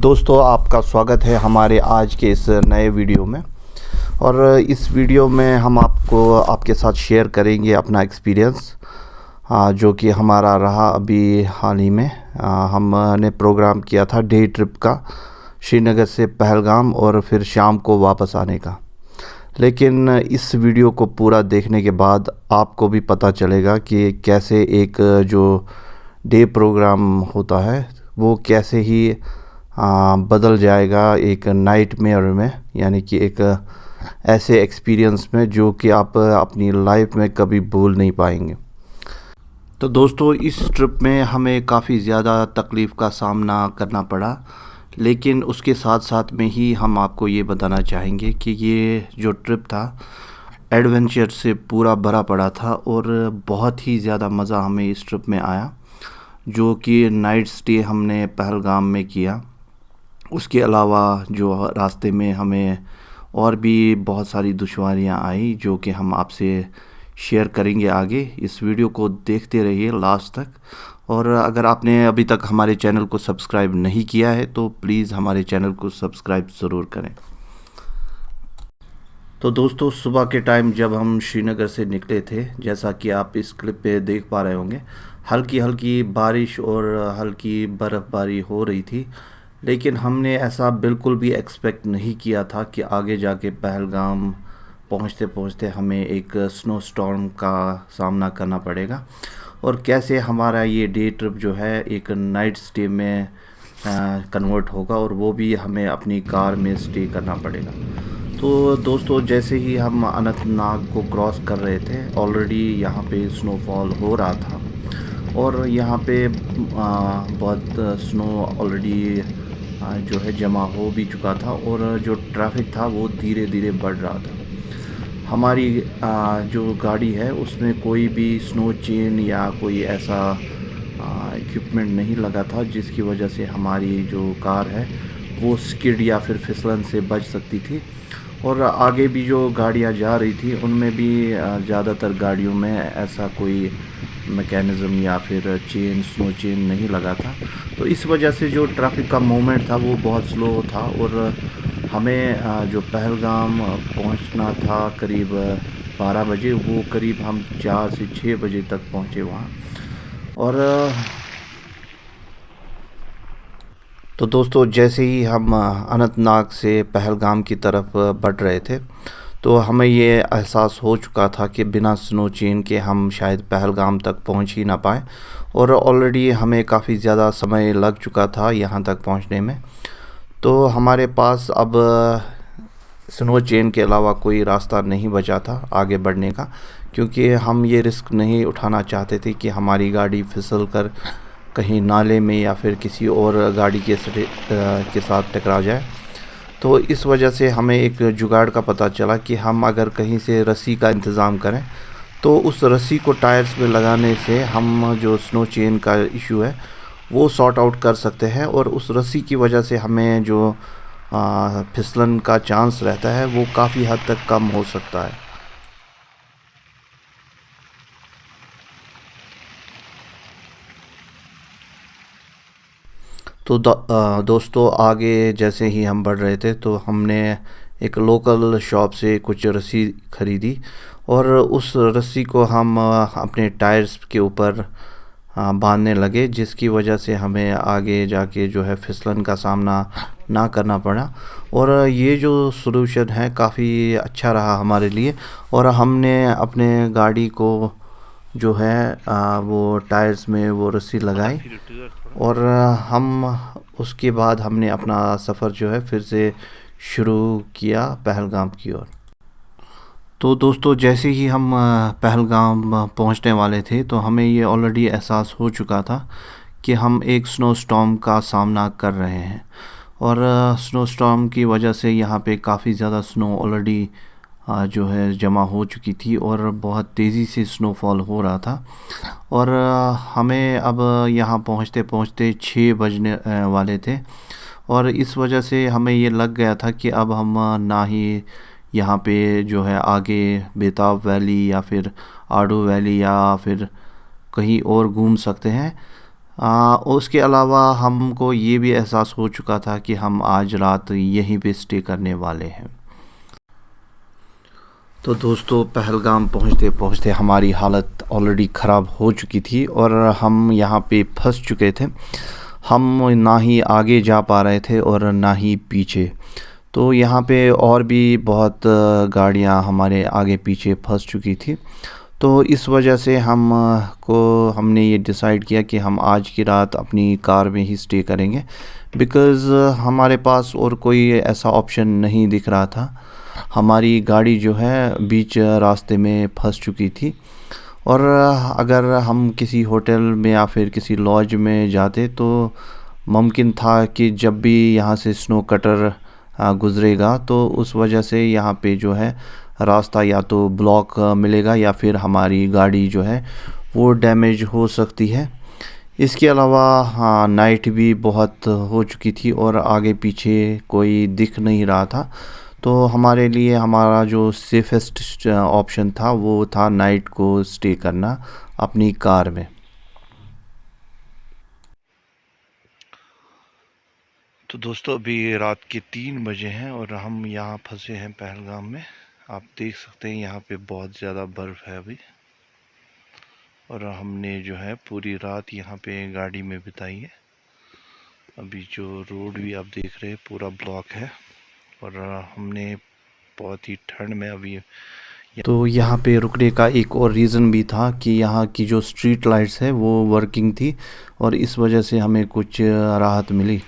दोस्तों, आपका स्वागत है हमारे आज के इस नए वीडियो में। और इस वीडियो में हम आपके साथ शेयर करेंगे अपना एक्सपीरियंस जो कि हमारा रहा अभी हाल ही में। हमने प्रोग्राम किया था डे ट्रिप का, श्रीनगर से पहलगाम और फिर शाम को वापस आने का। लेकिन इस वीडियो को पूरा देखने के बाद आपको भी पता चलेगा कि कैसे एक जो डे प्रोग्राम होता है वो कैसे ही बदल जाएगा एक नाइटमेयर में, यानी कि एक ऐसे एक्सपीरियंस में जो कि आप अपनी लाइफ में कभी भूल नहीं पाएंगे। तो दोस्तों, इस ट्रिप में हमें काफ़ी ज़्यादा तकलीफ़ का सामना करना पड़ा, लेकिन उसके साथ साथ में ही हम आपको ये बताना चाहेंगे कि ये जो ट्रिप था एडवेंचर से पूरा भरा पड़ा था और बहुत ही ज़्यादा मज़ा हमें इस ट्रिप में आया, जो कि नाइट स्टे हमने पहलगाम में किया। उसके अलावा जो रास्ते में हमें और भी बहुत सारी दुश्वारियां आई जो कि हम आपसे शेयर करेंगे आगे। इस वीडियो को देखते रहिए लास्ट तक। और अगर आपने अभी तक हमारे चैनल को सब्सक्राइब नहीं किया है तो प्लीज़ हमारे चैनल को सब्सक्राइब ज़रूर करें। तो दोस्तों, सुबह के टाइम जब हम श्रीनगर से निकले थे, जैसा कि आप इस क्लिप पे देख पा रहे होंगे, हल्की हल्की बारिश और हल्की बर्फ़बारी हो रही थी। लेकिन हमने ऐसा बिल्कुल भी एक्सपेक्ट नहीं किया था कि आगे जाके पहलगाम पहुंचते पहुंचते हमें एक स्नो स्टॉर्म का सामना करना पड़ेगा और कैसे हमारा ये डे ट्रिप जो है एक नाइट स्टे में कन्वर्ट होगा, और वो भी हमें अपनी कार में स्टे करना पड़ेगा। तो दोस्तों, जैसे ही हम अनंतनाग को क्रॉस कर रहे थे, ऑलरेडी यहाँ पे स्नोफॉल हो रहा था और यहाँ पे बहुत स्नो ऑलरेडी जो है जमा हो भी चुका था और जो ट्रैफिक था वो धीरे धीरे बढ़ रहा था। हमारी जो गाड़ी है उसमें कोई भी स्नो चेन या कोई ऐसा इक्विपमेंट नहीं लगा था जिसकी वजह से हमारी जो कार है वो स्किड या फिर फिसलन से बच सकती थी। और आगे भी जो गाड़ियाँ जा रही थी उनमें भी ज़्यादातर गाड़ियों में ऐसा कोई मैकेनिज़्म या फिर स्नो चेन नहीं लगा था। तो इस वजह से जो ट्रैफिक का मूवमेंट था वो बहुत स्लो था और हमें जो पहलगाम पहुंचना था करीब 12 बजे, वो करीब हम 4 से 6 बजे तक पहुंचे वहाँ। और तो दोस्तों, जैसे ही हम अनंतनाग से पहलगाम की तरफ बढ़ रहे थे तो हमें ये एहसास हो चुका था कि बिना स्नो चेन के हम शायद पहलगाम तक पहुंच ही ना पाए, और ऑलरेडी हमें काफ़ी ज़्यादा समय लग चुका था यहाँ तक पहुंचने में। तो हमारे पास अब स्नो चेन के अलावा कोई रास्ता नहीं बचा था आगे बढ़ने का, क्योंकि हम ये रिस्क नहीं उठाना चाहते थे कि हमारी गाड़ी फिसल कर कहीं नाले में या फिर किसी और गाड़ी के साथ टकरा जाए। तो इस वजह से हमें एक जुगाड़ का पता चला कि हम अगर कहीं से रस्सी का इंतज़ाम करें तो उस रस्सी को टायर्स में लगाने से हम जो स्नो चेन का इशू है वो सॉर्ट आउट कर सकते हैं, और उस रस्सी की वजह से हमें जो फिसलन का चांस रहता है वो काफ़ी हद तक कम हो सकता है। तो दोस्तों, आगे जैसे ही हम बढ़ रहे थे तो हमने एक लोकल शॉप से कुछ रस्सी ख़रीदी और उस रस्सी को हम अपने टायर्स के ऊपर बांधने लगे, जिसकी वजह से हमें आगे जाके जो है फिसलन का सामना ना करना पड़ा। और ये जो सॉल्यूशन है काफ़ी अच्छा रहा हमारे लिए, और हमने अपने गाड़ी को जो है वो टायर्स में वो रस्सी लगाई और हम उसके बाद हमने अपना सफ़र जो है फिर से शुरू किया पहलगाम की ओर। तो दोस्तों, जैसे ही हम पहलगाम पहुंचने वाले थे तो हमें ये ऑलरेडी एहसास हो चुका था कि हम एक स्नो स्टॉर्म का सामना कर रहे हैं, और स्नो स्टॉर्म की वजह से यहाँ पे काफ़ी ज़्यादा स्नो ऑलरेडी जो है जमा हो चुकी थी और बहुत तेज़ी से स्नोफॉल हो रहा था। और हमें अब यहाँ पहुँचते पहुँचते 6 बजने वाले थे, और इस वजह से हमें ये लग गया था कि अब हम ना ही यहाँ पे जो है आगे बेताब वैली या फिर आडू वैली या फिर कहीं और घूम सकते हैं। उसके अलावा हमको ये भी एहसास हो चुका था कि हम आज रात यहीं पे स्टे करने वाले हैं। तो दोस्तों, पहलगाम पहुंचते पहुंचते हमारी हालत ऑलरेडी ख़राब हो चुकी थी और हम यहाँ पे फंस चुके थे। हम ना ही आगे जा पा रहे थे और ना ही पीछे। तो यहाँ पे और भी बहुत गाड़ियाँ हमारे आगे पीछे फंस चुकी थी। तो इस वजह से हमने ये डिसाइड किया कि हम आज की रात अपनी कार में ही स्टे करेंगे, बिकॉज़ हमारे पास और कोई ऐसा ऑप्शन नहीं दिख रहा था। हमारी गाड़ी जो है बीच रास्ते में फंस चुकी थी और अगर हम किसी होटल में या फिर किसी लॉज में जाते तो मुमकिन था कि जब भी यहाँ से स्नो कटर गुज़रेगा तो उस वजह से यहाँ पे जो है रास्ता या तो ब्लॉक मिलेगा या फिर हमारी गाड़ी जो है वो डैमेज हो सकती है। इसके अलावा हाँ, नाइट भी बहुत हो चुकी थी और आगे पीछे कोई दिख नहीं रहा था। तो हमारे लिए हमारा जो सेफेस्ट ऑप्शन था वो था नाइट को स्टे करना अपनी कार में। तो दोस्तों, अभी रात के 3 बजे हैं और हम यहाँ फंसे हैं पहलगाम में। आप देख सकते हैं यहाँ पे बहुत ज़्यादा बर्फ़ है अभी और हमने जो है पूरी रात यहाँ पे गाड़ी में बिताई है। अभी जो रोड भी आप देख रहे हैं पूरा ब्लॉक है और हमने बहुत ही ठंड में अभी। तो यहाँ पे रुकने का एक और रीज़न भी था कि यहाँ की जो स्ट्रीट लाइट्स है वो वर्किंग थी और इस वजह से हमें कुछ राहत मिली।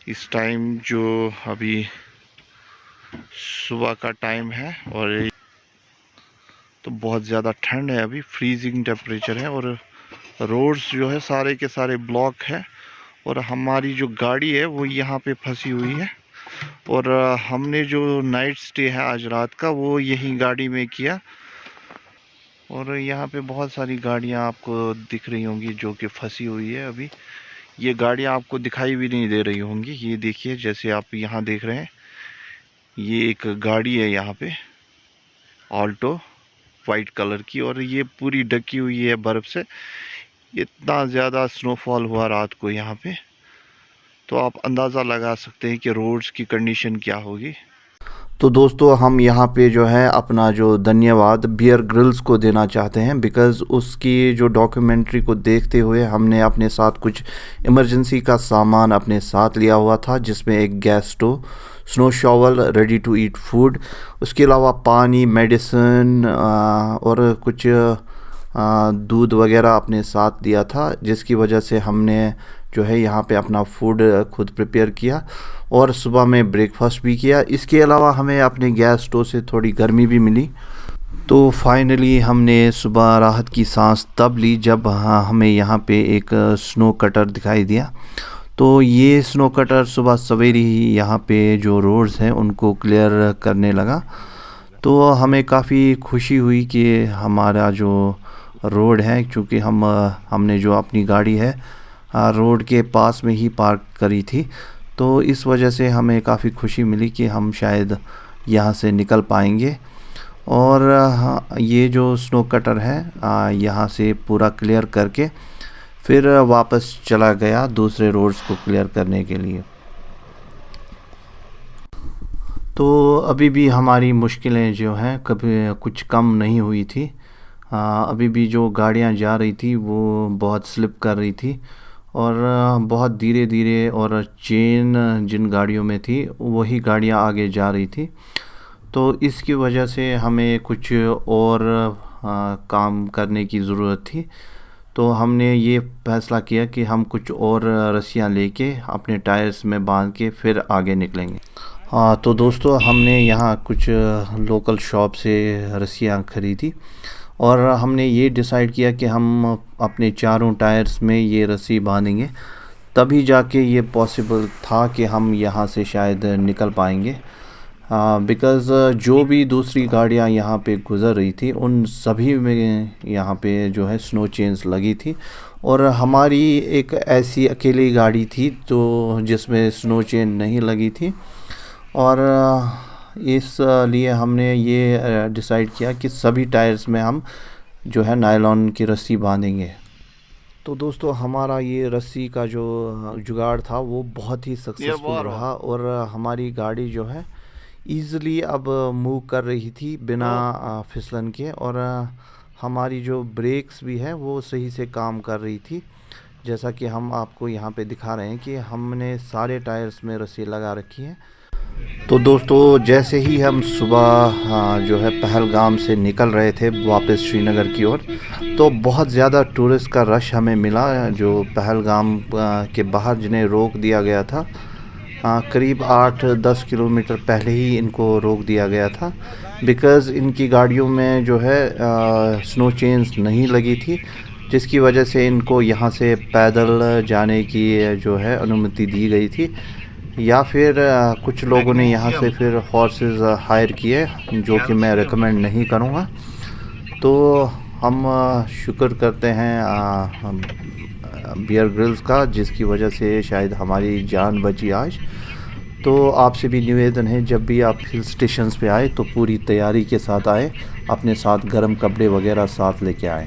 इस टाइम जो अभी सुबह का टाइम है और तो बहुत ज़्यादा ठंड है, अभी फ्रीजिंग टेम्परेचर है और रोड्स जो है सारे के सारे ब्लॉक है और हमारी जो गाड़ी है वो यहाँ पे फंसी हुई है और हमने जो नाइट स्टे है आज रात का वो यही गाड़ी में किया। और यहाँ पे बहुत सारी गाड़ियाँ आपको दिख रही होंगी जो कि फंसी हुई है। अभी ये गाड़ियाँ आपको दिखाई भी नहीं दे रही होंगी। ये देखिए, जैसे आप यहाँ देख रहे हैं, ये एक गाड़ी है यहाँ पे ऑल्टो वाइट कलर की और ये पूरी ढकी हुई है बर्फ़ से। इतना ज़्यादा स्नोफॉल हुआ रात को यहाँ पे, तो आप अंदाज़ा लगा सकते हैं कि रोड्स की कंडीशन क्या होगी। तो दोस्तों, हम यहाँ पे जो है अपना जो धन्यवाद बियर ग्रिल्स को देना चाहते हैं, बिकॉज़ उसकी जो डॉक्यूमेंट्री को देखते हुए हमने अपने साथ कुछ इमरजेंसी का सामान अपने साथ लिया हुआ था, जिसमें एक gas stove, snow shovel, ready to eat food, उसके अलावा पानी, मेडिसिन और कुछ दूध वगैरह अपने साथ दिया था, जिसकी वजह से हमने जो है यहाँ पे अपना फूड खुद प्रिपेयर किया और सुबह में ब्रेकफास्ट भी किया। इसके अलावा हमें अपने गैस स्टोव से थोड़ी गर्मी भी मिली। तो फाइनली हमने सुबह राहत की सांस तब ली जब हमें यहाँ पे एक स्नो कटर दिखाई दिया। तो ये स्नो कटर सुबह सवेरे ही यहाँ पे जो रोड्स हैं उनको क्लियर करने लगा। तो हमें काफ़ी खुशी हुई कि हमारा जो रोड है, क्योंकि हमने जो अपनी गाड़ी है रोड के पास में ही पार्क करी थी, तो इस वजह से हमें काफ़ी खुशी मिली कि हम शायद यहाँ से निकल पाएंगे। और ये जो स्नो कटर है यहाँ से पूरा क्लियर करके फिर वापस चला गया दूसरे रोड्स को क्लियर करने के लिए। तो अभी भी हमारी मुश्किलें जो हैं कभी कुछ कम नहीं हुई थी। अभी भी जो गाड़ियाँ जा रही थी वो बहुत स्लिप कर रही थी और बहुत धीरे धीरे, और चेन जिन गाड़ियों में थी वही गाड़ियाँ आगे जा रही थी। तो इसकी वजह से हमें कुछ और काम करने की ज़रूरत थी। तो हमने ये फैसला किया कि हम कुछ और रस्सियाँ लेके अपने टायर्स में बांध के फिर आगे निकलेंगे। तो दोस्तों, हमने यहाँ कुछ लोकल शॉप से रस्सियाँ ख़रीदी और हमने ये डिसाइड किया कि हम अपने चारों टायर्स में ये रस्सी बांधेंगे, तभी जाके ये पॉसिबल था कि हम यहाँ से शायद निकल पाएंगे। बिकॉज़ जो भी दूसरी गाड़ियाँ यहाँ पे गुज़र रही थी उन सभी में यहाँ पे जो है स्नो चेन्स लगी थी और हमारी एक ऐसी अकेली गाड़ी थी तो जिसमें स्नो चेन नहीं लगी थी। और इस लिए हमने ये डिसाइड किया कि सभी टायर्स में हम जो है नायलॉन की रस्सी बांधेंगे। तो दोस्तों हमारा ये रस्सी का जो जुगाड़ था वो बहुत ही सक्सेसफुल रहा और हमारी गाड़ी जो है ईज़िली अब मूव कर रही थी बिना फिसलन के, और हमारी जो ब्रेक्स भी है वो सही से काम कर रही थी। जैसा कि हम आपको यहाँ पे दिखा रहे हैं कि हमने सारे टायर्स में रस्सी लगा रखी है। तो दोस्तों जैसे ही हम सुबह जो है पहलगाम से निकल रहे थे वापस श्रीनगर की ओर, तो बहुत ज़्यादा टूरिस्ट का रश हमें मिला जो पहलगाम के बाहर जिन्हें रोक दिया गया था। करीब 8-10 किलोमीटर पहले ही इनको रोक दिया गया था, बिकॉज़ इनकी गाड़ियों में जो है स्नो चेन्स नहीं लगी थी, जिसकी वजह से इनको यहाँ से पैदल जाने की जो है अनुमति दी गई थी। या फिर कुछ लोगों ने यहाँ से फिर हॉर्सेस हायर किए, जो कि मैं रेकमेंड नहीं करूँगा। तो हम शुक्र करते हैं बियर ग्रिल्स का, जिसकी वजह से शायद हमारी जान बची आज। तो आपसे भी निवेदन है, जब भी आप हिल स्टेशंस पे आए तो पूरी तैयारी के साथ आए, अपने साथ गर्म कपड़े वगैरह साथ लेके आएँ।